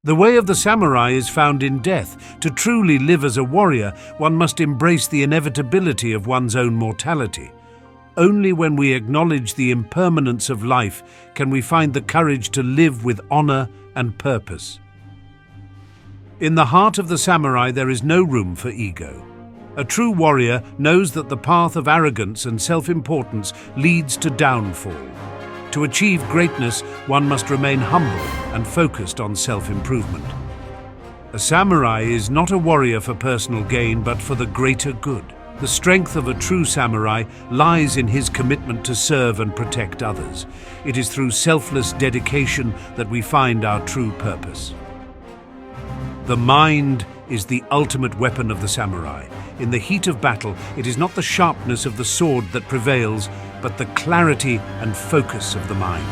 The way of the samurai is found in death. To truly live as a warrior, one must embrace the inevitability of one's own mortality. Only when we acknowledge the impermanence of life can we find the courage to live with honor and purpose. In the heart of the samurai there is no room for ego. A true warrior knows that the path of arrogance and self-importance leads to downfall. To achieve greatness, one must remain humble and focused on self-improvement. A samurai is not a warrior for personal gain, but for the greater good. The strength of a true samurai lies in his commitment to serve and protect others. It is through selfless dedication that we find our true purpose. The mind is the ultimate weapon of the samurai. In the heat of battle, it is not the sharpness of the sword that prevails, but the clarity and focus of the mind.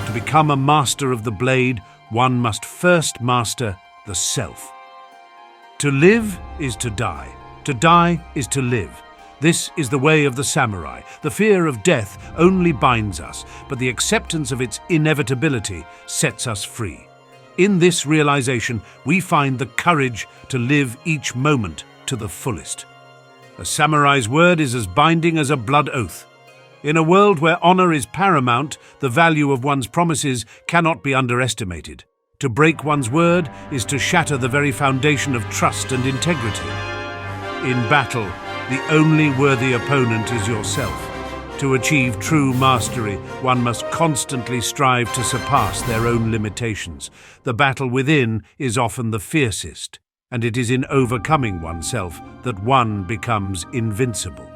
To become a master of the blade, one must first master the self. To live is to die. To die is to live. This is the way of the samurai. The fear of death only binds us, but the acceptance of its inevitability sets us free. In this realization, we find the courage to live each moment to the fullest. A samurai's word is as binding as a blood oath. In a world where honor is paramount, the value of one's promises cannot be underestimated. To break one's word is to shatter the very foundation of trust and integrity. In battle, the only worthy opponent is yourself. To achieve true mastery, one must constantly strive to surpass their own limitations. The battle within is often the fiercest, and it is in overcoming oneself that one becomes invincible.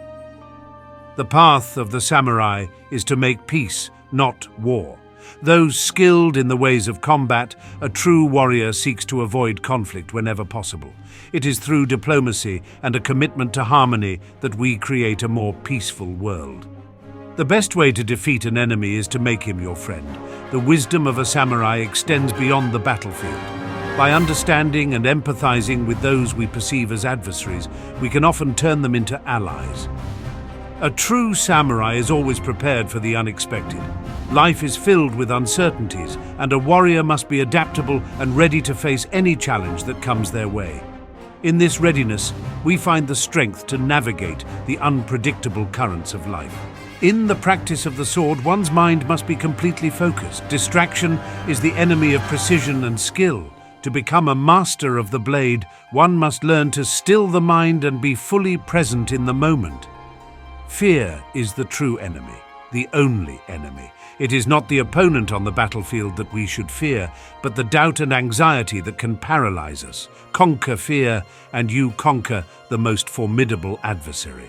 The path of the samurai is to make peace, not war. Though skilled in the ways of combat, a true warrior seeks to avoid conflict whenever possible. It is through diplomacy and a commitment to harmony that we create a more peaceful world. The best way to defeat an enemy is to make him your friend. The wisdom of a samurai extends beyond the battlefield. By understanding and empathizing with those we perceive as adversaries, we can often turn them into allies. A true samurai is always prepared for the unexpected. Life is filled with uncertainties, and a warrior must be adaptable and ready to face any challenge that comes their way. In this readiness, we find the strength to navigate the unpredictable currents of life. In the practice of the sword, one's mind must be completely focused. Distraction is the enemy of precision and skill. To become a master of the blade, one must learn to still the mind and be fully present in the moment. Fear is the true enemy, the only enemy. It is not the opponent on the battlefield that we should fear, but the doubt and anxiety that can paralyze us. Conquer fear, and you conquer the most formidable adversary.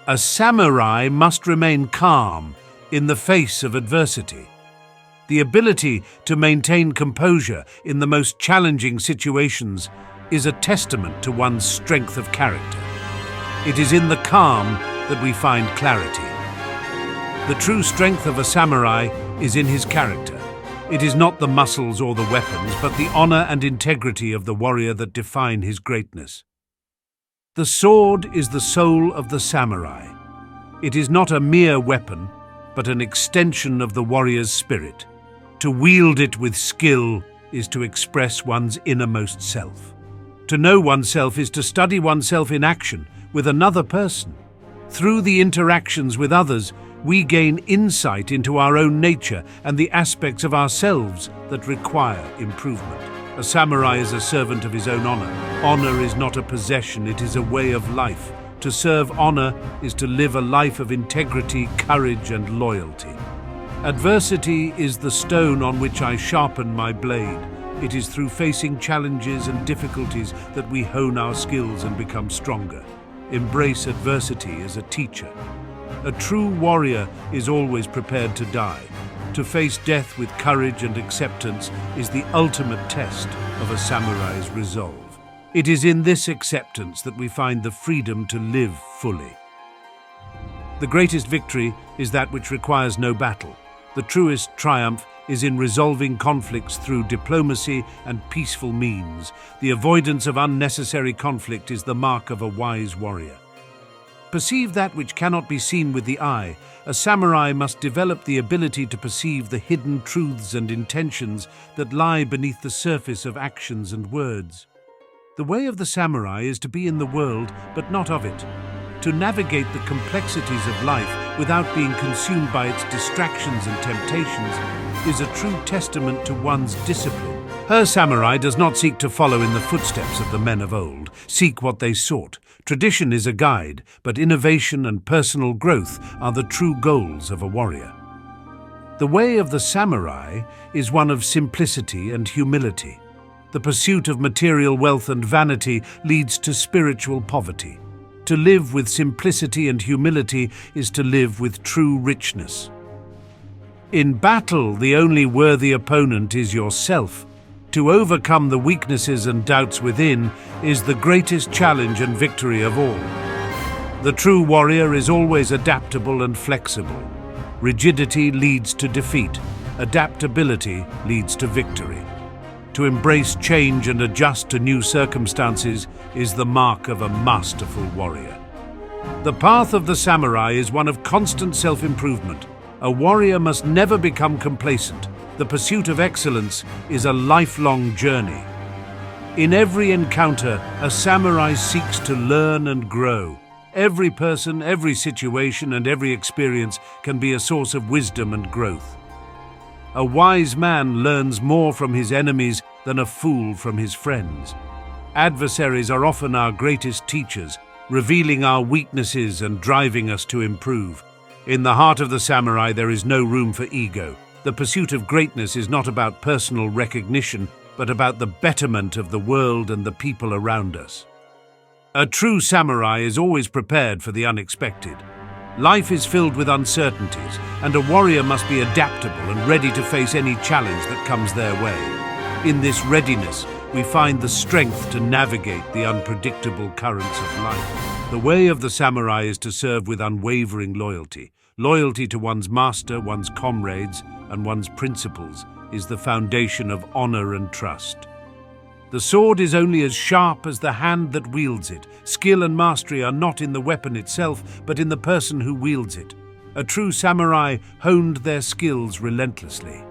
A samurai must remain calm in the face of adversity. The ability to maintain composure in the most challenging situations is a testament to one's strength of character. It is in the calm that we find clarity. The true strength of a samurai is in his character. It is not the muscles or the weapons, but the honor and integrity of the warrior that define his greatness. The sword is the soul of the samurai. It is not a mere weapon, but an extension of the warrior's spirit. To wield it with skill is to express one's innermost self. To know oneself is to study oneself in action with another person. Through the interactions with others, we gain insight into our own nature and the aspects of ourselves that require improvement. A samurai is a servant of his own honor. Honor is not a possession, it is a way of life. To serve honor is to live a life of integrity, courage, and loyalty. Adversity is the stone on which I sharpen my blade. It is through facing challenges and difficulties that we hone our skills and become stronger. Embrace adversity as a teacher. A true warrior is always prepared to die. To face death with courage and acceptance is the ultimate test of a samurai's resolve. It is in this acceptance that we find the freedom to live fully. The greatest victory is that which requires no battle. The truest triumph is in resolving conflicts through diplomacy and peaceful means. The avoidance of unnecessary conflict is the mark of a wise warrior. Perceive that which cannot be seen with the eye. A samurai must develop the ability to perceive the hidden truths and intentions that lie beneath the surface of actions and words. The way of the samurai is to be in the world, but not of it. To navigate the complexities of life without being consumed by its distractions and temptations is a true testament to one's discipline. Her samurai does not seek to follow in the footsteps of the men of old, seek what they sought. Tradition is a guide, but innovation and personal growth are the true goals of a warrior. The way of the samurai is one of simplicity and humility. The pursuit of material wealth and vanity leads to spiritual poverty. To live with simplicity and humility is to live with true richness. In battle, the only worthy opponent is yourself. To overcome the weaknesses and doubts within is the greatest challenge and victory of all. The true warrior is always adaptable and flexible. Rigidity leads to defeat. Adaptability leads to victory. To embrace change and adjust to new circumstances is the mark of a masterful warrior. The path of the samurai is one of constant self-improvement. A warrior must never become complacent. The pursuit of excellence is a lifelong journey. In every encounter, a samurai seeks to learn and grow. Every person, every situation, and every experience can be a source of wisdom and growth. A wise man learns more from his enemies than a fool from his friends. Adversaries are often our greatest teachers, revealing our weaknesses and driving us to improve. In the heart of the samurai, there is no room for ego. The pursuit of greatness is not about personal recognition, but about the betterment of the world and the people around us. A true samurai is always prepared for the unexpected. Life is filled with uncertainties, and a warrior must be adaptable and ready to face any challenge that comes their way. In this readiness, we find the strength to navigate the unpredictable currents of life. The way of the samurai is to serve with unwavering loyalty. Loyalty to one's master, one's comrades, and one's principles is the foundation of honor and trust. The sword is only as sharp as the hand that wields it. Skill and mastery are not in the weapon itself, but in the person who wields it. A true samurai honed their skills relentlessly.